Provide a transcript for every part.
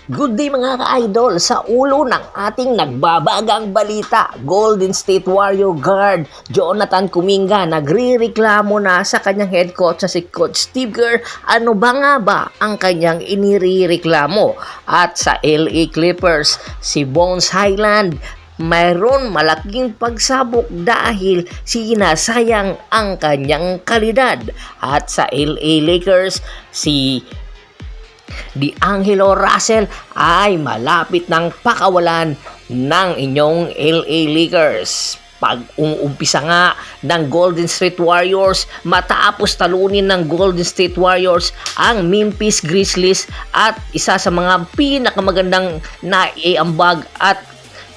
Good day mga ka-idol, sa ulo ng ating nagbabagang balita, Golden State Warrior guard Jonathan Kuminga nagrireklamo na sa kanyang head coach na si Coach Steve Kerr. Ano ba nga ba ang kanyang inireklamo? At sa LA Clippers, si Bones Hyland mayroon malaking pagsabok dahil sinasayang ang kanyang kalidad. At sa LA Lakers, si D'Angelo Russell ay malapit ng pakawalan ng inyong LA Lakers. Pag umuumpisa nga ng Golden State Warriors matapos talunin ng Golden State Warriors ang Memphis Grizzlies at isa sa mga pinakamagandang naiambag at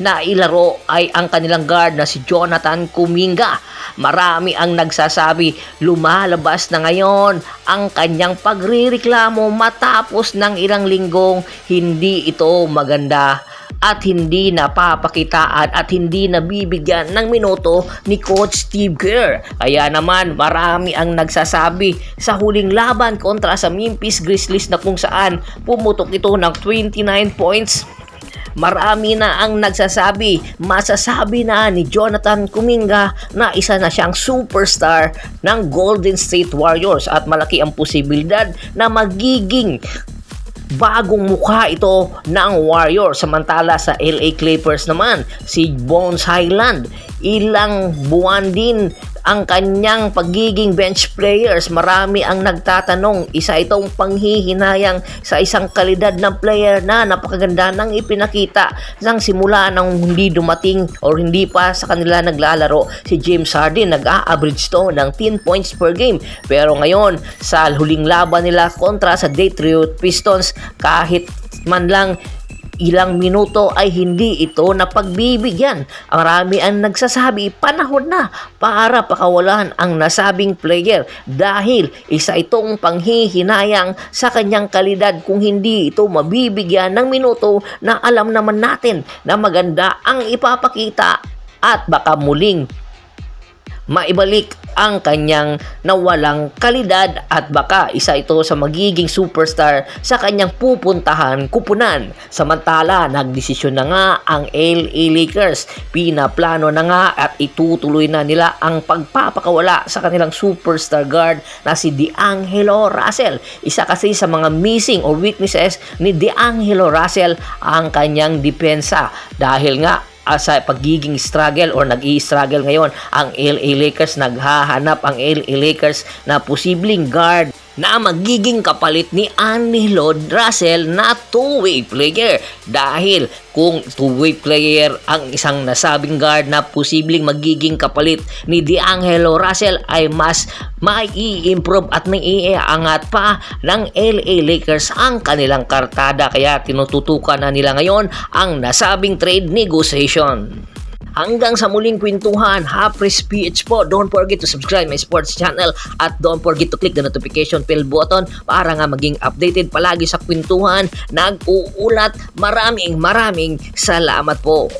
nailaro ay ang kanilang guard na si Jonathan Kuminga. Marami ang nagsasabi lumalabas na ngayon ang kanyang pagrireklamo matapos ng ilang linggong hindi ito maganda at hindi napapakitaan at hindi nabibigyan ng minuto ni Coach Steve Kerr. Kaya naman marami ang nagsasabi sa huling laban kontra sa Memphis Grizzlies na kung saan pumutok ito ng 29 points. Marami na ang nagsasabi, masasabi na ni Jonathan Kuminga na isa na siyang superstar ng Golden State Warriors at malaki ang posibilidad na magiging bagong mukha ito ng Warriors. Samantala sa LA Clippers naman, si Bones Hyland, ilang buwan din ang kanyang pagiging bench players. Marami ang nagtatanong, isa itong panghihinayang sa isang kalidad ng player na napakaganda ng ipinakita ng simula nang hindi dumating or hindi pa sa kanila naglalaro si James Harden. Nag-a-average to ng 10 points per game, pero ngayon sa huling laban nila kontra sa Detroit Pistons, kahit man lang ilang minuto ay hindi ito napagbibigyan. Marami ang nagsasabi panahon na para pakawalan ang nasabing player dahil isa itong panghihinayang sa kanyang kalidad kung hindi ito mabibigyan ng minuto na alam naman natin na maganda ang ipapakita at baka muling maibalik ang kanyang nawalang kalidad at baka isa ito sa magiging superstar sa kanyang pupuntahan kupunan. Samantala, nagdesisyon na nga ang LA Lakers. Pinaplano na nga at itutuloy na nila ang pagpapakawala sa kanilang superstar guard na si D'Angelo Russell. Isa kasi sa mga missing or weaknesses ni D'Angelo Russell ang kanyang depensa dahil nga sa pagiging struggle or nag-i-struggle ngayon ang LA Lakers. Naghahanap ang LA Lakers na posibleng guard na magiging kapalit ni D'Angelo Russell na two-way player. Dahil kung two-way player ang isang nasabing guard na posibleng magiging kapalit ni D'Angelo Russell ay mas mai-improve at mai-iangat pa ng LA Lakers ang kanilang kartada. Kaya tinututukan na nila ngayon ang nasabing trade negotiation. Hanggang sa muling kwentuhan, Hapres PH po. Don't forget to subscribe my sports channel at don't forget to click the notification bell button para nga maging updated palagi sa kwentuhan. Nag-uulat. Maraming salamat po.